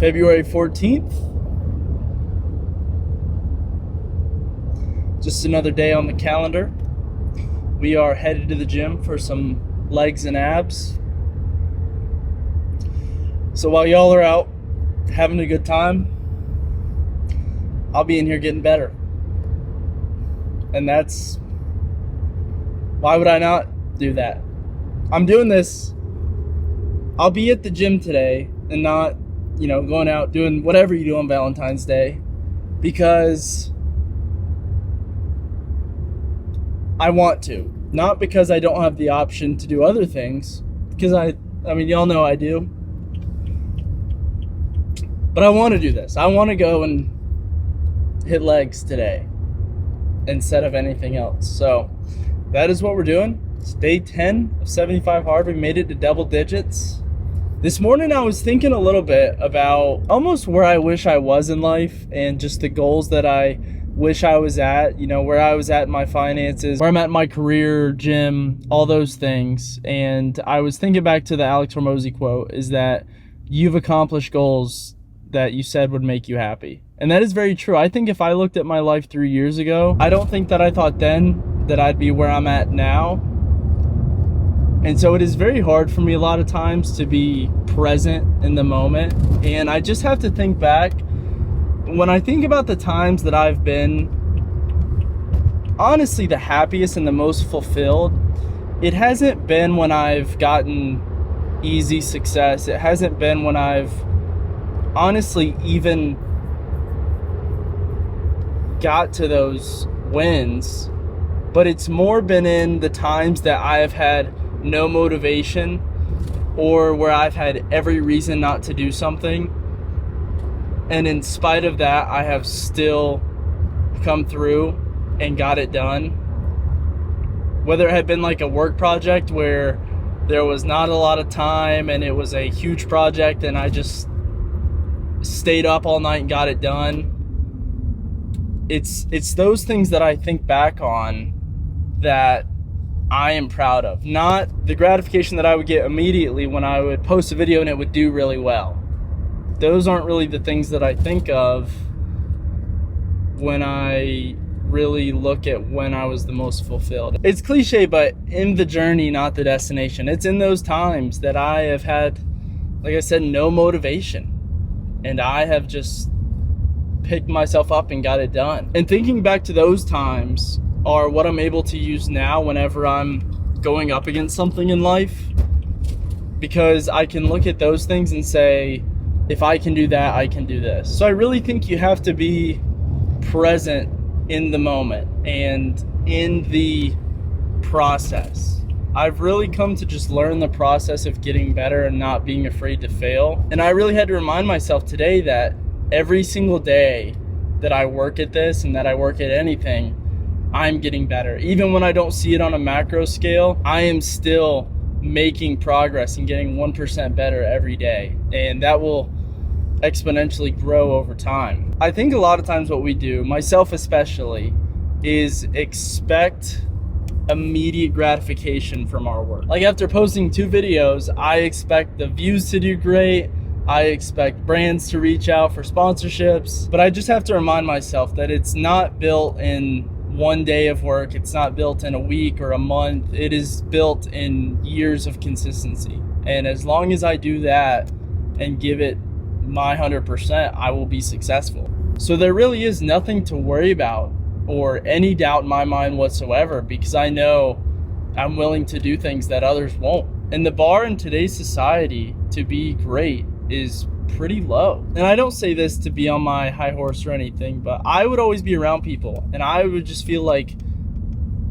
February 14th. Just another day on the calendar. We are headed to the gym for some legs and abs. So while y'all are out having a good time, I'll be in here getting better. And that's, why would I not do that? I'm doing this. I'll be at the gym today and not, going out doing whatever you do on Valentine's Day, because I want to. Not because I don't have the option to do other things, because I mean, y'all know I do. But I want to do this. I want to go and hit legs today instead of anything else. So that is what we're doing. It's day 10 of 75 hard. We made it to double digits. This morning I was thinking a little bit about almost where I wish I was in life and just the goals that I wish I was at, where I was at in my finances, where I'm at in my career, gym, all those things. And I was thinking back to the Alex Hormozy quote, is that you've accomplished goals that you said would make you happy. And that is very true. I think if I looked at my life 3 years ago, I don't think that I thought then that I'd be where I'm at now. And so it is very hard for me a lot of times to be present in the moment. And I just have to think back. When I think about the times that I've been honestly the happiest and the most fulfilled, it hasn't been when I've gotten easy success. It hasn't been when I've honestly even got to those wins, but it's more been in the times that I have had no motivation, or where I've had every reason not to do something, and in spite of that I have still come through and got it done. Whether it had been like a work project where there was not a lot of time and it was a huge project and I just stayed up all night and got it done. It's those things that I think back on that I am proud of, not the gratification that I would get immediately when I would post a video and it would do really well. Those aren't really the things that I think of when I really look at when I was the most fulfilled. It's cliche, but in the journey, not the destination. It's in those times that I have had, like I said, no motivation, and I have just picked myself up and got it done. And thinking back to those times are what I'm able to use now whenever I'm going up against something in life, because I can look at those things and say, if I can do that, I can do this. So I really think you have to be present in the moment and in the process. I've really come to just learn the process of getting better and not being afraid to fail. And I really had to remind myself today that every single day that I work at this and that I work at anything, I'm getting better. Even when I don't see it on a macro scale, I am still making progress and getting 1% better every day. And that will exponentially grow over time. I think a lot of times what we do, myself especially, is expect immediate gratification from our work. Like after posting 2 videos, I expect the views to do great. I expect brands to reach out for sponsorships, but I just have to remind myself that it's not built in one day of work. It's not built in a week or a month. It is built in years of consistency. And as long as I do that and give it my 100%, I will be successful. So there really is nothing to worry about or any doubt in my mind whatsoever, because I know I'm willing to do things that others won't. And the bar in today's society to be great is pretty low. And I don't say this to be on my high horse or anything, but I would always be around people and I would just feel like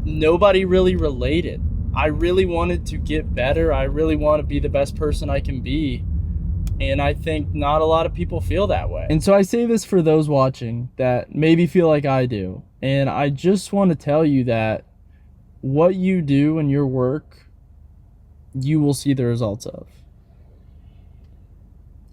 nobody really related. I really wanted to get better. I really want to be the best person I can be. And I think not a lot of people feel that way. And so I say this for those watching that maybe feel like I do. And I just want to tell you that what you do in your work, you will see the results of.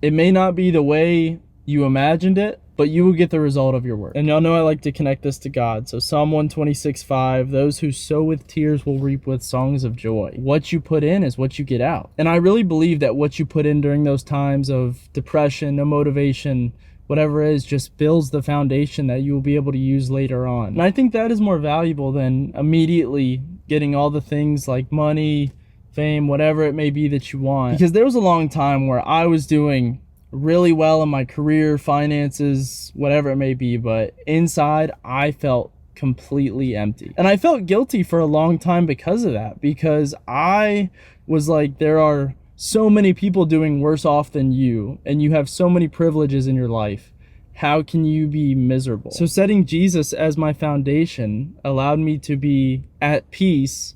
It may not be the way you imagined it, but you will get the result of your work. And y'all know I like to connect this to God. So Psalm 126:5, those who sow with tears will reap with songs of joy. What you put in is what you get out. And I really believe that what you put in during those times of depression, no motivation, whatever it is, just builds the foundation that you will be able to use later on. And I think that is more valuable than immediately getting all the things like money, fame, whatever it may be that you want. Because there was a long time where I was doing really well in my career, finances, whatever it may be, but inside I felt completely empty. And I felt guilty for a long time because of that, because I was like, there are so many people doing worse off than you, and you have so many privileges in your life. How can you be miserable? So setting Jesus as my foundation allowed me to be at peace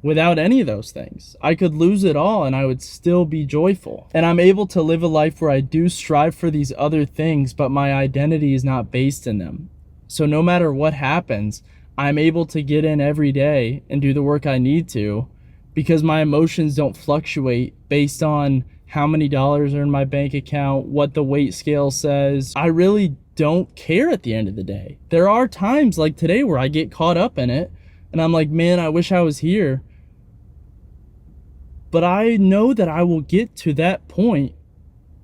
without any of those things. I could lose it all and I would still be joyful. And I'm able to live a life where I do strive for these other things, but my identity is not based in them. So no matter what happens, I'm able to get in every day and do the work I need to, because my emotions don't fluctuate based on how many dollars are in my bank account, what the weight scale says. I really don't care at the end of the day. There are times like today where I get caught up in it and I'm like, man, I wish I was here. But I know that I will get to that point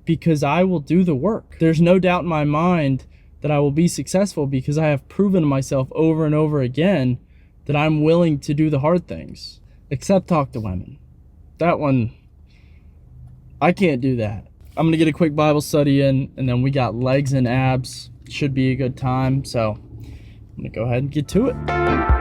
because I will do the work. There's no doubt in my mind that I will be successful because I have proven to myself over and over again that I'm willing to do the hard things, except talk to women. That one, I can't do that. I'm gonna get a quick Bible study in, and then we got legs and abs. Should be a good time, so I'm gonna go ahead and get to it.